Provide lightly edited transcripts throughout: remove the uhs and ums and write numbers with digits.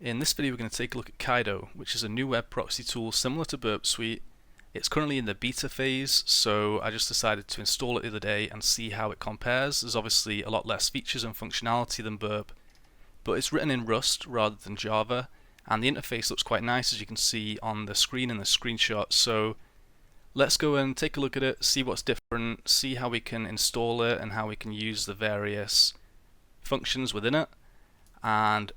In this video we're going to take a look at Caido, which is a new web proxy tool similar to Burp Suite. It's currently in the beta phase, so I just decided to install it the other day and see how it compares. There's obviously a lot less features and functionality than Burp, but it's written in Rust rather than Java, and the interface looks quite nice, as you can see on the screen in the screenshot. So let's go and take a look at it, see what's different, see how we can install it and how we can use the various functions within it, and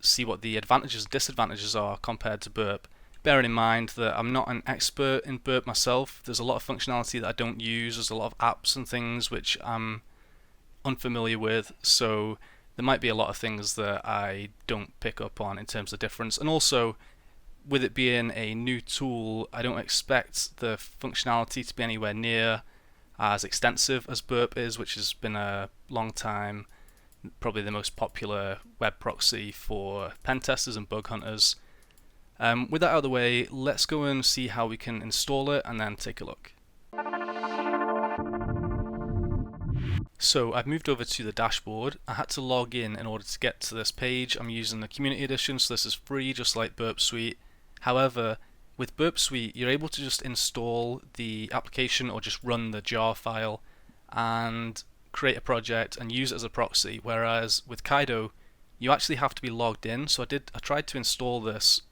see what the advantages and disadvantages are compared to Burp. Bearing in mind that I'm not an expert in Burp myself, there's a lot of functionality that I don't use, there's a lot of apps and things which I'm unfamiliar with, so there might be a lot of things that I don't pick up on in terms of difference. And also, with it being a new tool, I don't expect the functionality to be anywhere near as extensive as Burp is, which has been a long time probably the most popular web proxy for pen testers and bug hunters. With that out of the way, let's go and see how we can install it and then take a look. So I've moved over to the dashboard. I had to log in order to get to this page. I'm using the community edition, so this is free just like Burp Suite. However, with Burp Suite you're able to just install the application or just run the jar file and create a project and use it as a proxy, whereas with Caido you actually have to be logged in. So I tried to install this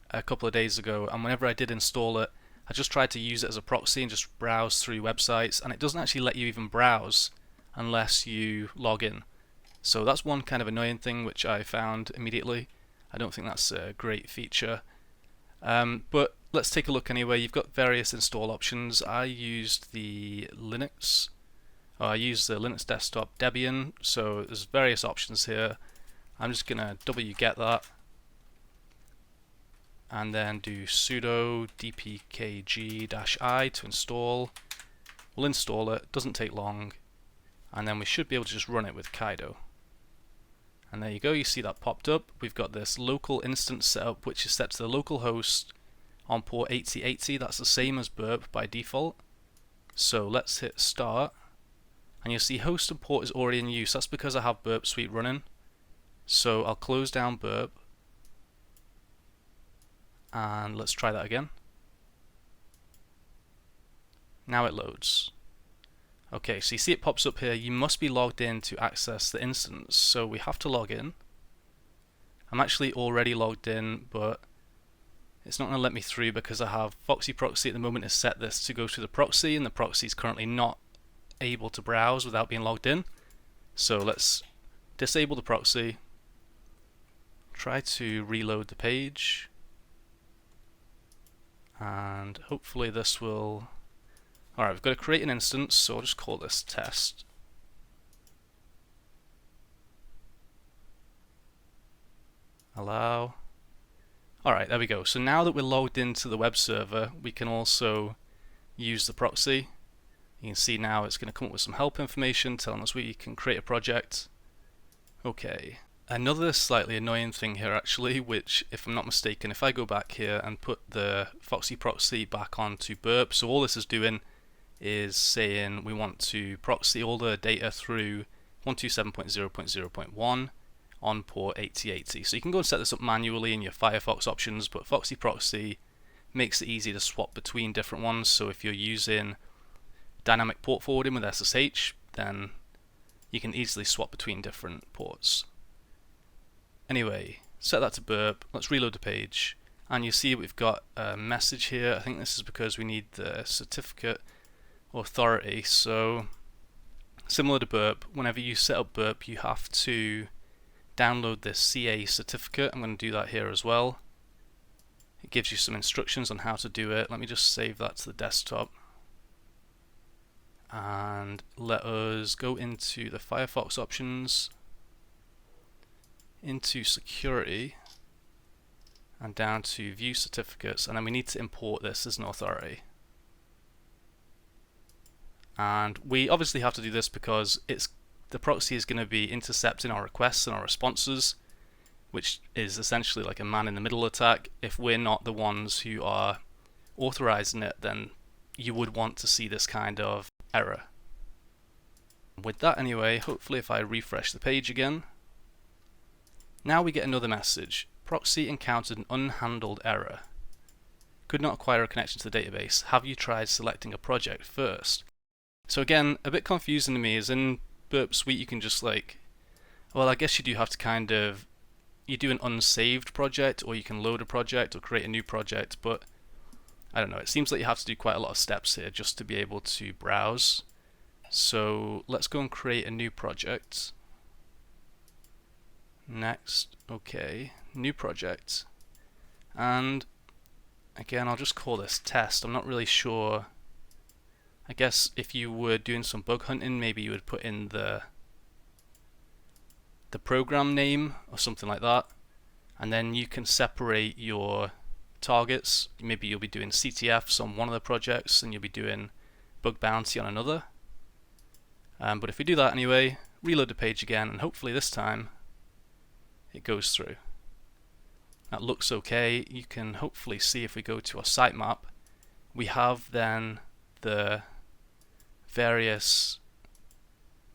a couple of days ago, and whenever I did install it I just tried to use it as a proxy and just browse through websites, and it doesn't actually let you even browse unless you log in. So that's one kind of annoying thing which I found immediately. I don't think that's a great feature, but let's take a look anyway. You've got various install options. I used the Linux desktop Debian, so there's various options here. I'm just gonna wget that and then do sudo dpkg-i to install. We'll install it, doesn't take long, and then we should be able to just run it with Caido. And there you go, you see that popped up. We've got this local instance set up which is set to the local host on port 8080. That's the same as Burp by default. So let's hit start, and you'll see host and port is already in use. That's because I have Burp Suite running. So I'll close down Burp and let's try that again. Now it loads. Okay, so you see it pops up here. You must be logged in to access the instance, so we have to log in. I'm actually already logged in, but it's not going to let me through because I have Foxy Proxy at the moment is set this to go to the proxy, and the proxy is currently not able to browse without being logged in. So let's disable the proxy, try to reload the page, and hopefully this will... Alright, we've got to create an instance, so I'll just call this test. Allow. Alright, there we go. So now that we're logged into the web server, we can also use the proxy. You can see now it's going to come up with some help information telling us we can create a project. Okay. Another slightly annoying thing here actually, which if I'm not mistaken, if I go back here and put the Foxy Proxy back onto Burp, so all this is doing is saying we want to proxy all the data through 127.0.0.1 on port 8080. So you can go and set this up manually in your Firefox options, but Foxy Proxy makes it easy to swap between different ones. So if you're using dynamic port forwarding with SSH, then you can easily swap between different ports. Anyway, set that to Burp, let's reload the page, and you see we've got a message here. I think this is because we need the certificate authority. So similar to Burp, whenever you set up Burp you have to download this CA certificate. I'm going to do that here as well. It gives you some instructions on how to do it. Let me just save that to the desktop, and let us go into the Firefox options, into security, and down to view certificates, and then we need to import this as an authority. And we obviously have to do this because the proxy is going to be intercepting our requests and our responses, which is essentially like a man-in-the-middle attack. If we're not the ones who are authorizing it, then you would want to see this kind of error. With that anyway, hopefully if I refresh the page again, now we get another message. proxy encountered an unhandled error. Could not acquire a connection to the database. Have you tried selecting a project first? So again, a bit confusing to me, is in Burp Suite you can just like, well, I guess you do have to kind of, you do an unsaved project, or you can load a project or create a new project, but I don't know, it seems like you have to do quite a lot of steps here just to be able to browse. So let's go and create a new project. Next, okay, new project. And again, I'll just call this test. I'm not really sure. I guess if you were doing some bug hunting, maybe you would put in the program name or something like that, and then you can separate your targets. Maybe you'll be doing CTFs on one of the projects and you'll be doing bug bounty on another. But if we do that anyway, reload the page again, and hopefully this time it goes through. That looks okay. You can hopefully see if we go to our sitemap, we have then the various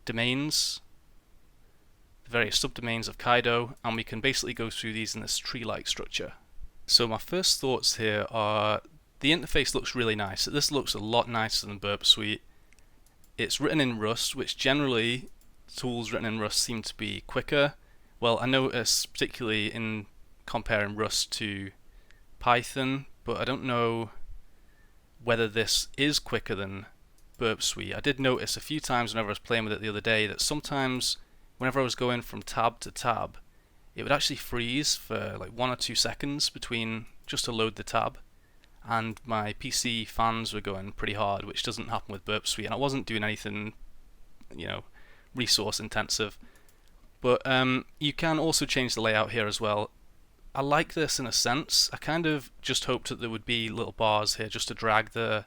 domains, the various subdomains of Caido, and we can basically go through these in this tree-like structure. So my first thoughts here are, the interface looks really nice. This looks a lot nicer than Burp Suite. It's written in Rust, which generally tools written in Rust seem to be quicker. Well, I notice particularly in comparing Rust to Python, but I don't know whether this is quicker than Burp Suite. I did notice a few times whenever I was playing with it the other day that sometimes whenever I was going from tab to tab, it would actually freeze for like 1 or 2 seconds between just to load the tab, and my PC fans were going pretty hard, which doesn't happen with Burp Suite, and I wasn't doing anything, you know, resource intensive. But you can also change the layout here as well. I like this in a sense. I kind of just hoped that there would be little bars here just to drag the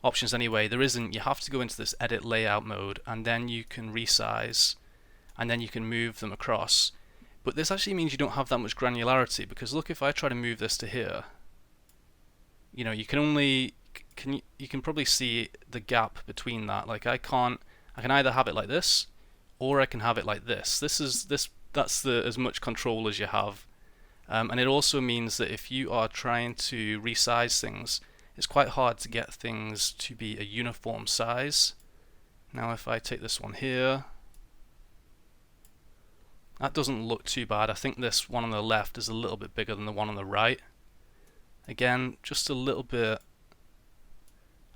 options anyway. There isn't. You have to go into this edit layout mode, and then you can resize, and then you can move them across. But this actually means you don't have that much granularity, because look, if I try to move this to here, you know, you can only you can probably see the gap between that. Like I can either have it like this, or I can have it like this. That's as much control as you have. And it also means that if you are trying to resize things, it's quite hard to get things to be a uniform size. Now if I take this one here, that doesn't look too bad. I think this one on the left is a little bit bigger than the one on the right. Again, just a little bit.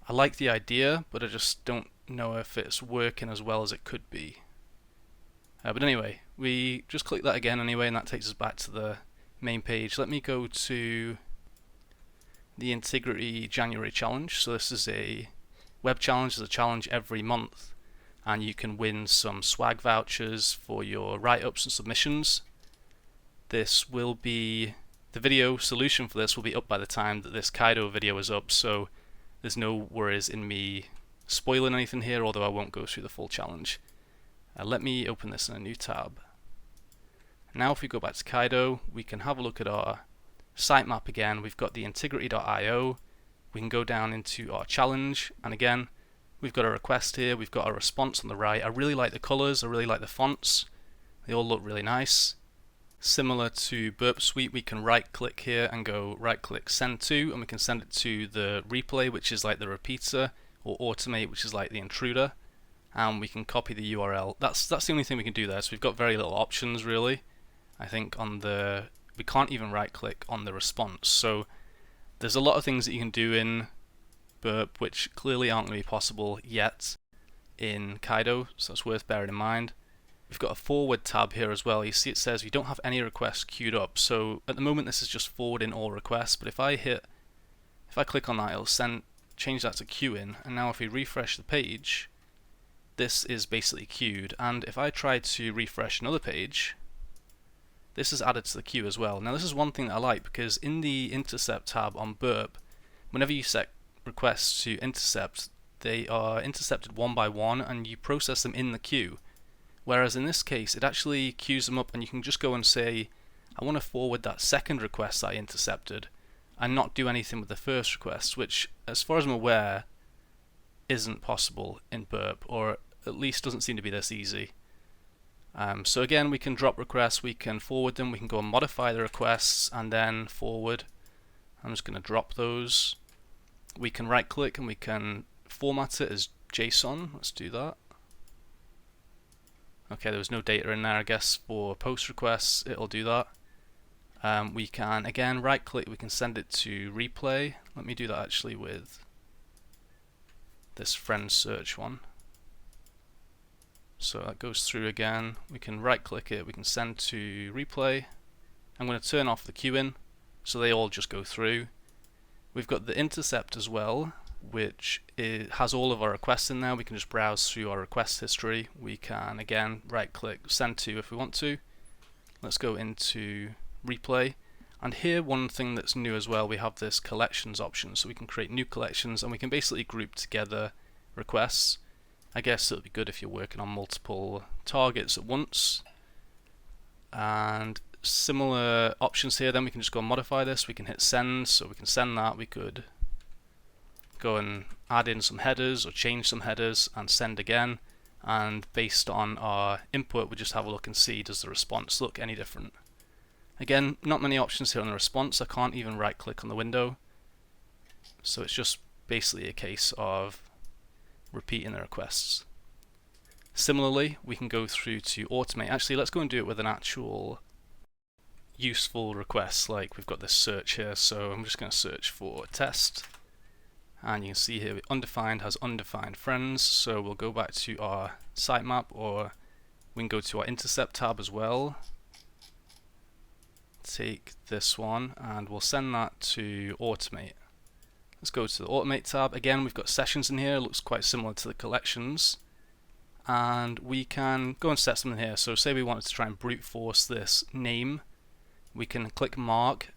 I like the idea, but I just don't know if it's working as well as it could be. But anyway, we just click that again anyway, and that takes us back to the main page. Let me go to the Intigriti January challenge. So this is a web challenge. It's a challenge every month, and you can win some swag vouchers for your write-ups and submissions. This will be, the video solution for this will be up by the time that this Caido video is up, so there's no worries in me spoiling anything here, although I won't go through the full challenge. Let me open this in a new tab. Now if we go back to Caido, we can have a look at our sitemap again. We've got the Intigriti.io. We can go down into our challenge, and again, we've got a request here, we've got a response on the right. I really like the colors, I really like the fonts. They all look really nice. Similar to Burp Suite, we can right click here and go right click send to, and we can send it to the replay, which is like the repeater, or automate, which is like the intruder, and we can copy the URL. That's the only thing we can do there, so we've got very little options really. I think on the, we can't even right click on the response, so there's a lot of things that you can do in Burp which clearly aren't going to be possible yet in Caido, so that's worth bearing in mind. We've got a forward tab here as well. You see it says we don't have any requests queued up, so at the moment this is just forwarding all requests, but if I click on that, it'll change that to queuing, and now if we refresh the page, this is basically queued, and if I try to refresh another page, this is added to the queue as well. Now this is one thing that I like, because in the Intercept tab on Burp, whenever you set requests to Intercept, they are intercepted one by one and you process them in the queue. Whereas in this case, it actually queues them up, and you can just go and say, I want to forward that second request that I intercepted, and not do anything with the first request, which, as far as I'm aware, isn't possible in Burp, or at least doesn't seem to be this easy. So again, we can drop requests, we can forward them, we can go and modify the requests and then forward. I'm just going to drop those. We can right click and we can format it as JSON. Let's do that. Okay, there was no data in there. I guess for post requests it'll do that. We can again right click, we can send it to replay. Let me do that actually with this friend search one. So that goes through again. We can right click it, we can send to replay. I'm going to turn off the queuing so they all just go through. We've got the Intercept as well, which has all of our requests in there. We can just browse through our request history. We can again right click, send to if we want to. Let's go into replay, and here one thing that's new as well, we have this collections option, so we can create new collections and we can basically group together requests. I guess it'll be good if you're working on multiple targets at once. And similar options here, then we can just go and modify this. We can hit send, so we can send that. We could go and add in some headers or change some headers and send again, and based on our input we just have a look and see, does the response look any different. Again, not many options here on the response. I can't even right click on the window, so it's just basically a case of repeating the requests. Similarly, we can go through to automate. Actually, let's go and do it with an actual useful request. Like we've got this search here, so I'm just going to search for test, and you can see here undefined has undefined friends, so we'll go back to our sitemap, or we can go to our Intercept tab as well, take this one and we'll send that to automate. Let's go to the automate tab. Again, we've got sessions in here. It looks quite similar to the collections, and we can go and set something here. So say we wanted to try and brute force this name, we can click mark.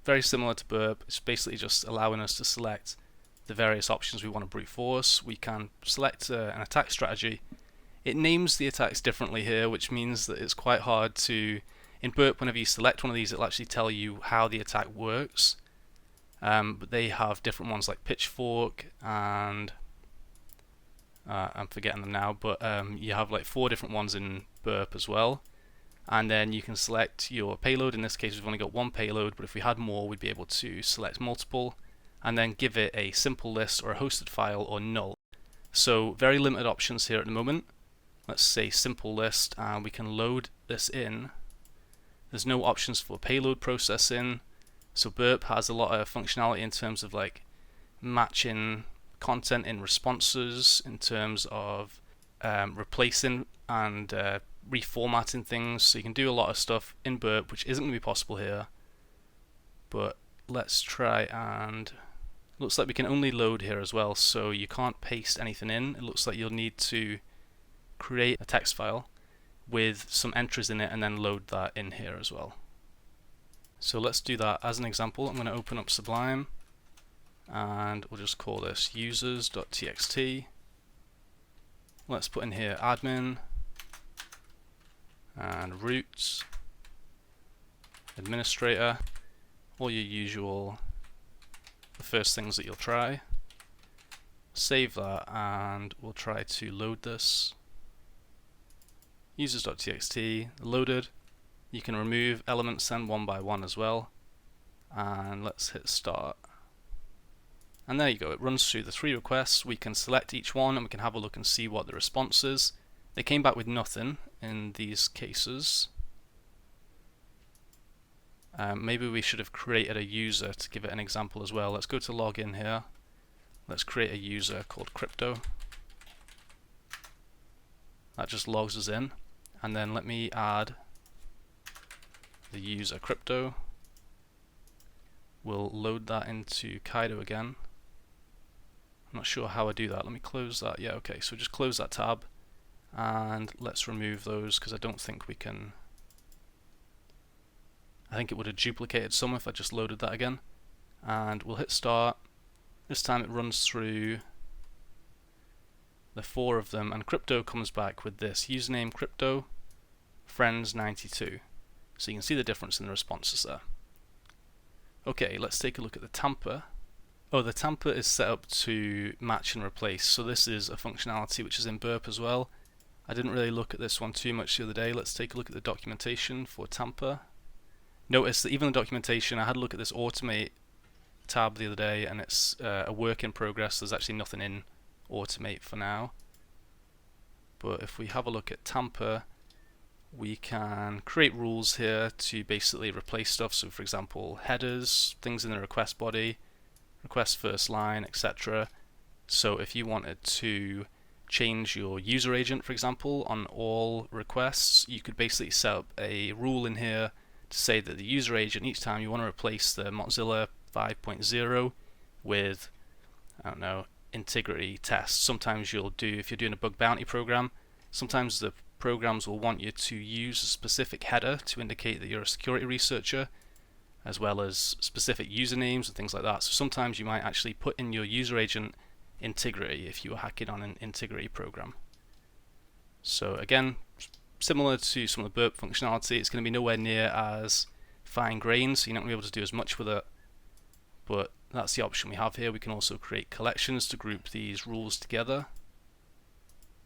Very similar to burp. It's basically just allowing us to select the various options we want to brute force. We can select an attack strategy. It names the attacks differently here, which means that it's quite hard to, in burp, whenever you select one of these, it'll actually tell you how the attack works. But they have different ones like pitchfork and I'm forgetting them now, but you have like 4 different ones in burp as well. And then you can select your payload. In this case we've only got 1 payload, but if we had more we'd be able to select multiple and then give it a simple list or a hosted file or null. So very limited options here at the moment. Let's say simple list, and we can load this in. There's no options for payload processing. So burp has a lot of functionality in terms of like matching content in responses, in terms of replacing and reformatting things. So you can do a lot of stuff in burp which isn't going to be possible here. But let's try, and looks like we can only load here as well, so you can't paste anything in. It looks like you'll need to create a text file with some entries in it and then load that in here as well. So let's do that as an example. I'm going to open up Sublime and we'll just call this users.txt. Let's put in here admin and root, administrator, all your usual, the first things that you'll try. Save that and we'll try to load this. Users.txt loaded. You can remove elements then one by one as well, and let's hit start. And there you go, it runs through the 3 requests. We can select each one and we can have a look and see what the response is. They came back with nothing in these cases. Maybe we should have created a user to give it an example as well. Let's go to login here. Let's create a user called crypto. That just logs us in, and then let me add the user crypto. We'll load that into Caido again. I'm not sure how I do that. Let me close that. Yeah, okay, so just close that tab and let's remove those because I don't think we can. I think it would have duplicated some if I just loaded that again. And we'll hit start. This time it runs through the 4 of them, and crypto comes back with this username crypto friends92. So you can see the difference in the responses there. Okay, let's take a look at the Tamper. Oh, the Tamper is set up to match and replace, so this is a functionality which is in burp as well. I didn't really look at this one too much the other day. Let's take a look at the documentation for Tamper. Notice that even the documentation, I had a look at this automate tab the other day, and it's a work in progress. There's actually nothing in automate for now. But if we have a look at Tamper, we can create rules here to basically replace stuff. So for example, headers, things in the request body, request first line, etc. So if you wanted to change your user agent, for example, on all requests, you could basically set up a rule in here to say that the user agent, each time you want to replace the Mozilla 5.0 with, I don't know, Intigriti test. Sometimes you'll do, if you're doing a bug bounty program, sometimes the programs will want you to use a specific header to indicate that you're a security researcher, as well as specific usernames and things like that. So sometimes you might actually put in your user agent Intigriti if you were hacking on an Intigriti program. So again, similar to some of the burp functionality, it's going to be nowhere near as fine-grained, so you're not going to be able to do as much with it, but that's the option we have here. We can also create collections to group these rules together.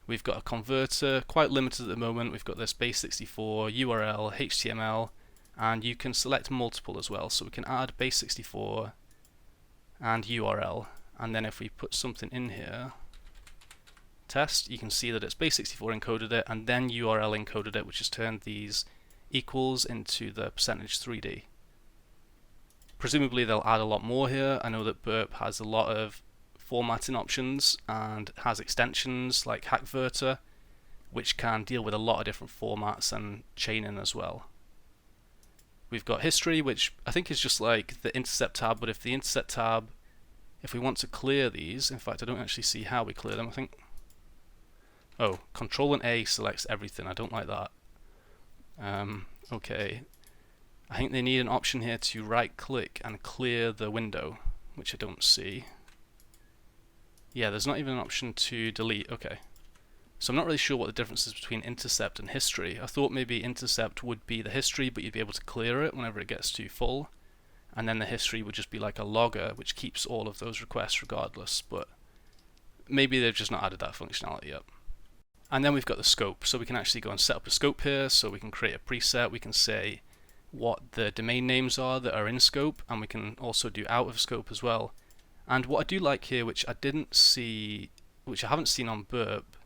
We've got a converter, quite limited at the moment. We've got this base64, URL, HTML, and you can select multiple as well. So we can add base64 and URL, and then if we put something in here, test, you can see that it's base64 encoded it, and then URL encoded it, which has turned these equals into the %3D. Presumably they'll add a lot more here. I know that burp has a lot of formatting options and has extensions like hackverter, which can deal with a lot of different formats and chaining as well. We've got history, which I think is just like the Intercept tab, but if the Intercept tab, if we want to clear these, in fact I don't actually see how we clear them. I think, oh, Control and A selects everything. I don't like that. Okay, I think they need an option here to right click and clear the window, which I don't see. Yeah, there's not even an option to delete. Okay, so I'm not really sure what the difference is between Intercept and history. I thought maybe Intercept would be the history, but you'd be able to clear it whenever it gets too full, and then the history would just be like a logger which keeps all of those requests regardless, but maybe they've just not added that functionality yet. And then we've got the scope, so we can actually go and set up a scope here. So we can create a preset, we can say what the domain names are that are in scope, and we can also do out of scope as well. And what I do like here, which I didn't see, which I haven't seen on burp,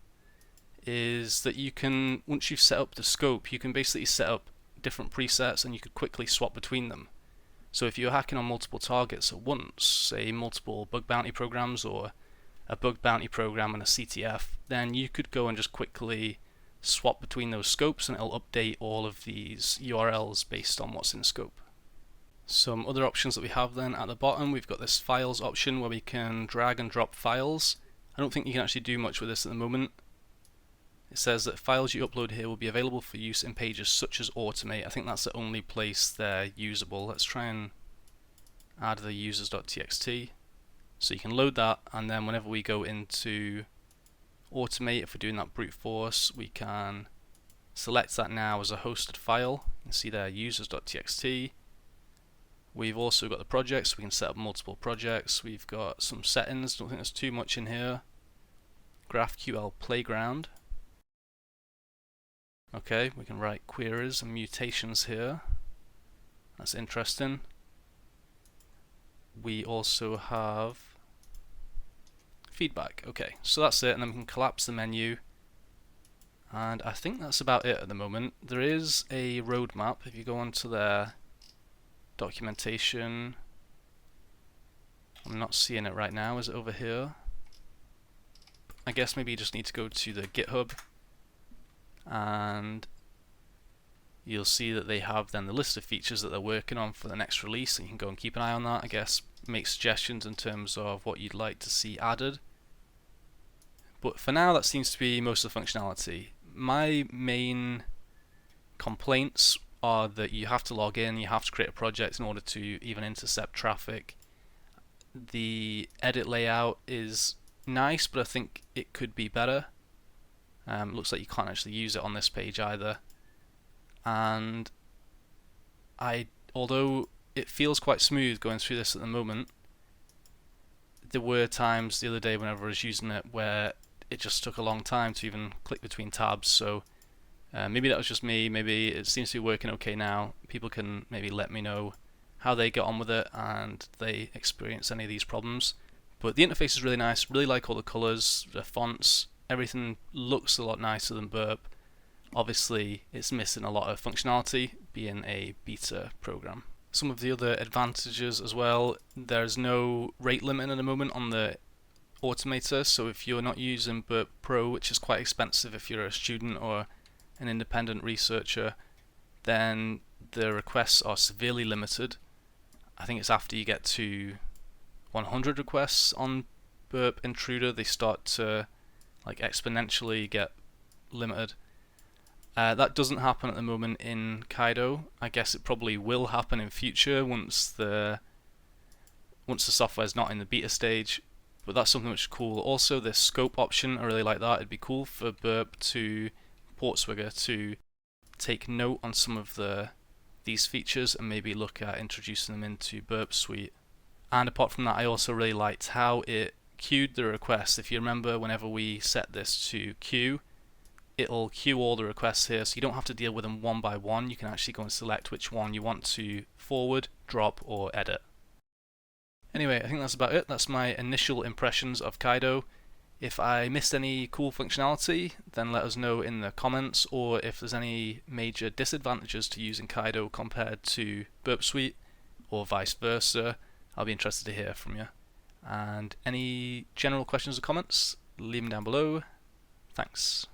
is that you can, once you've set up the scope, you can basically set up different presets and you could quickly swap between them. So if you're hacking on multiple targets at once, say multiple bug bounty programs or a bug bounty program and a CTF, then you could go and just quickly swap between those scopes and it'll update all of these URLs based on what's in scope. Some other options that we have then at the bottom, we've got this files option where we can drag and drop files. I don't think you can actually do much with this at the moment. It says that files you upload here will be available for use in pages such as automate. I think that's the only place they're usable. Let's try and add the users.txt. So you can load that, and then whenever we go into automate, if we're doing that brute force, we can select that now as a hosted file. You can see there users.txt. We've also got the projects, so we can set up multiple projects. We've got some settings, don't think there's too much in here. GraphQL playground. Okay, we can write queries and mutations here. That's interesting. We also have feedback. Okay, so that's it, and then we can collapse the menu. And I think that's about it at the moment. There is a roadmap. If you go onto their documentation, I'm not seeing it right now. Is it over here? I guess maybe you just need to go to the GitHub, and you'll see that they have then the list of features that they're working on for the next release, and you can go and keep an eye on that. I guess make suggestions in terms of what you'd like to see added. But for now, that seems to be most of the functionality. My main complaints are that you have to log in, you have to create a project in order to even intercept traffic. The edit layout is nice, but I think it could be better. Looks like you can't actually use it on this page either. And although it feels quite smooth going through this at the moment, there were times the other day whenever I was using it where it just took a long time to even click between tabs. So maybe that was just me, maybe it seems to be working okay now. People can maybe let me know how they get on with it and they experience any of these problems. But the interface is really nice, really like all the colors, the fonts, everything looks a lot nicer than Burp. Obviously it's missing a lot of functionality being a beta program. Some of the other advantages as well, there's no rate limit at the moment on the automator, so if you're not using Burp Pro, which is quite expensive if you're a student or an independent researcher, then the requests are severely limited. I think it's after you get to 100 requests on Burp Intruder they start to like exponentially get limited. That doesn't happen at the moment in Caido. I guess it probably will happen in future once the software is not in the beta stage, but that's something which is cool. Also, this scope option, I really like that. It'd be cool for Burp to Portswigger to take note on some of these features and maybe look at introducing them into Burp Suite. And apart from that, I also really liked how it queued the requests. If you remember, whenever we set this to queue, it'll queue all the requests here, so you don't have to deal with them one by one. You can actually go and select which one you want to forward, drop, or edit. Anyway, I think that's about it. That's my initial impressions of Caido. If I missed any cool functionality, then let us know in the comments, or if there's any major disadvantages to using Caido compared to Burp Suite, or vice versa. I'll be interested to hear from you. And any general questions or comments, leave them down below. Thanks.